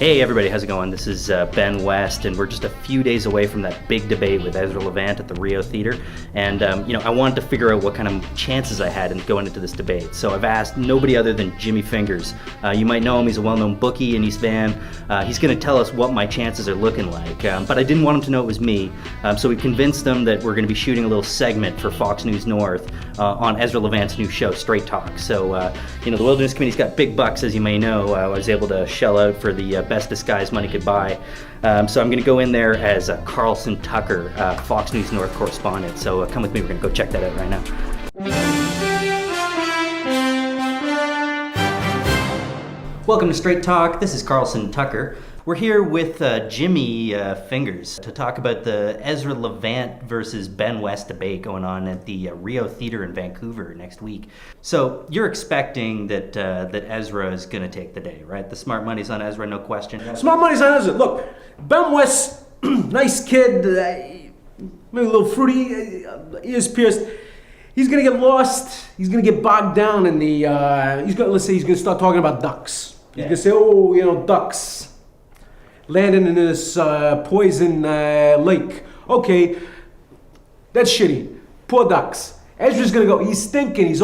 Hey everybody, how's it going? This is Ben West, and we're just a few days away from that big debate with Ezra Levant at the Rio Theater. And I wanted to figure out what kind of chances I had in going into this debate. So I've asked nobody other than Jimmy Fingers. You might know him, he's a well-known bookie in East Van. He's gonna tell us what my chances are looking like. But I didn't want him to know it was me. So we convinced him that we're gonna be shooting a little segment for Fox News North on Ezra Levant's new show, Straight Talk. So, the Wilderness Committee's got big bucks, as you may know. I was able to shell out for the best disguise money could buy. So I'm gonna go in there as Carlson Tucker, Fox News North correspondent. So come with me, we're gonna go check that out right now. Welcome to Straight Talk, this is Carlson Tucker. We're here with Jimmy Fingers to talk about the Ezra Levant versus Ben West debate going on at the Rio Theater in Vancouver next week. So you're expecting that Ezra is going to take the day, right? The smart money's on Ezra, no question. Smart money's on Ezra. Look, Ben West, nice kid, maybe a little fruity, ears pierced. He's going to get lost. He's going to get bogged down in the, let's say he's going to start talking about ducks. He's going to say, ducks. Landing in this poison lake. Okay, that's shitty. Poor ducks. Ezra's gonna go, he's thinking, he's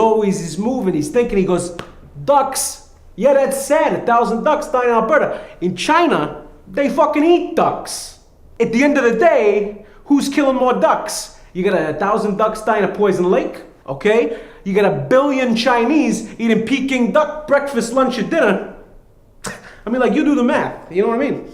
moving, he's thinking, he goes, ducks. Yeah, that's sad, 1,000 ducks die in Alberta. In China, they fucking eat ducks. At the end of the day, who's killing more ducks? You got 1,000 ducks die in a poison lake, okay? You got 1 billion Chinese eating Peking duck breakfast, lunch, and dinner. I mean, you do the math, you know what I mean?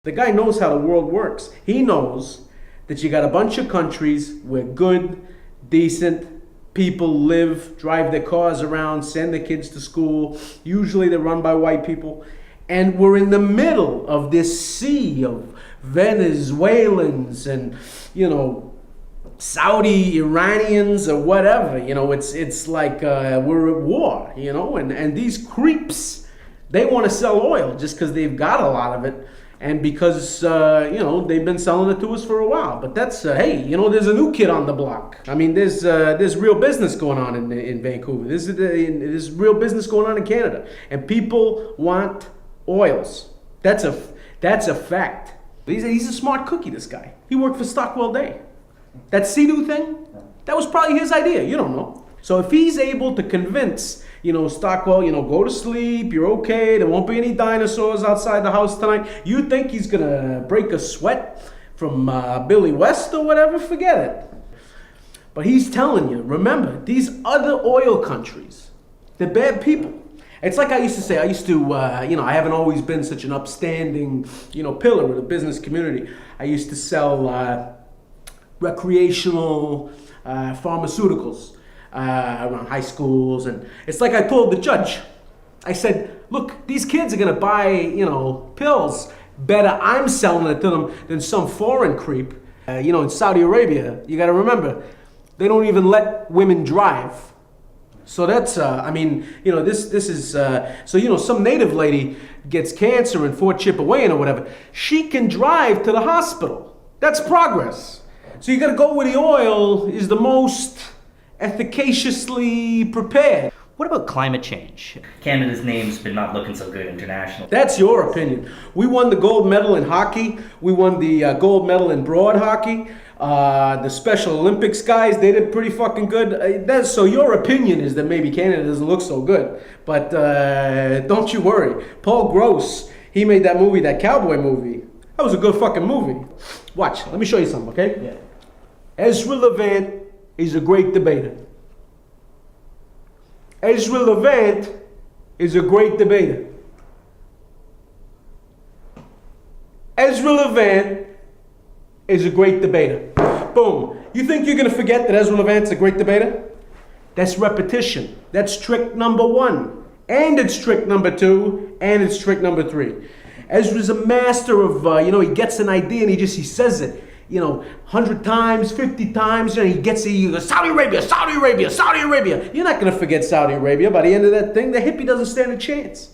The guy knows how the world works. He knows that you got a bunch of countries where good, decent people live, drive their cars around, send their kids to school. Usually they're run by white people. And we're in the middle of this sea of Venezuelans and, Saudi Iranians or whatever. It's like we're at war, and these creeps, they want to sell oil just because they've got a lot of it and because, they've been selling it to us for a while. But that's, hey, there's a new kid on the block. I mean, there's real business going on in Vancouver. There's real business going on in Canada. And people want oils. That's a fact. He's a smart cookie, this guy. He worked for Stockwell Day. That Sea-Doo thing, that was probably his idea. You don't know. So if he's able to convince, Stockwell, go to sleep, you're okay, there won't be any dinosaurs outside the house tonight, you think he's gonna break a sweat from Billy West or whatever, forget it. But he's telling you, remember, these other oil countries, they're bad people. It's like I used to say, I haven't always been such an upstanding, pillar of the business community. I used to sell recreational pharmaceuticals around high schools, and it's like I told the judge, I said, look, these kids are gonna buy, pills. Better I'm selling it to them than some foreign creep. In Saudi Arabia, you gotta remember, they don't even let women drive. So that's, this is, some native lady gets cancer in Fort Chipewyan or whatever. She can drive to the hospital. That's progress. So you gotta go where the oil is the most efficaciously prepared. What about climate change? Canada's name's been not looking so good internationally. That's your opinion. We won the gold medal in hockey. We won the gold medal in broad hockey. The Special Olympics guys, they did pretty fucking good. So your opinion is that maybe Canada doesn't look so good. But don't you worry. Paul Gross, he made that movie, that cowboy movie. That was a good fucking movie. Watch, let me show you something, okay? Yeah. Ezra Levant is a great debater. Ezra Levant is a great debater. Ezra Levant is a great debater. Boom. You think you're going to forget that Ezra Levant's a great debater? That's repetition. That's trick number 1. And it's trick number 2. And it's trick number 3. Ezra's a master of, he gets an idea and he says it. 100 times, 50 times, he gets it, he goes, Saudi Arabia, Saudi Arabia, Saudi Arabia. You're not going to forget Saudi Arabia. By the end of that thing, the hippie doesn't stand a chance.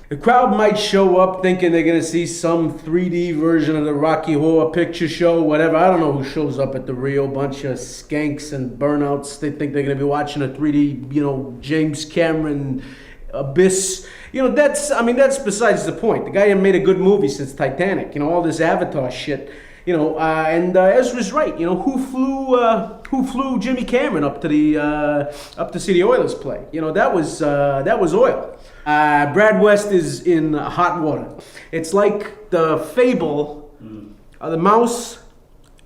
The crowd might show up thinking they're going to see some 3D version of the Rocky Horror Picture Show, whatever. I don't know who shows up at the Rio, bunch of skanks and burnouts. They think they're going to be watching a 3D, James Cameron abyss. You know, that's besides the point. The guy had made a good movie since Titanic. You know, all this Avatar shit. You know, and Ezra's right. You know, who flew Jimmy Cameron up to see the Oilers play? You know, that was oil. Brad West is in hot water. It's like the fable of the mouse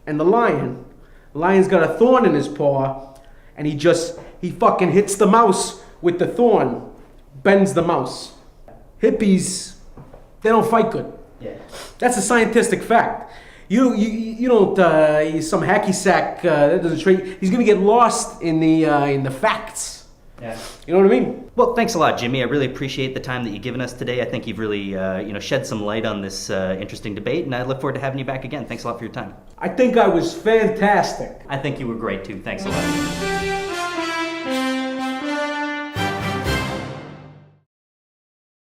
and the lion. The lion's got a thorn in his paw, and he fucking hits the mouse with the thorn, bends the mouse. Hippies, they don't fight good. Yeah. That's a scientific fact. You don't some hacky sack that doesn't trade. He's gonna get lost in the facts. Yeah. You know what I mean? Well, thanks a lot, Jimmy. I really appreciate the time that you've given us today. I think you've really shed some light on this interesting debate, and I look forward to having you back again. Thanks a lot for your time. I think I was fantastic. I think you were great too. Thanks a lot.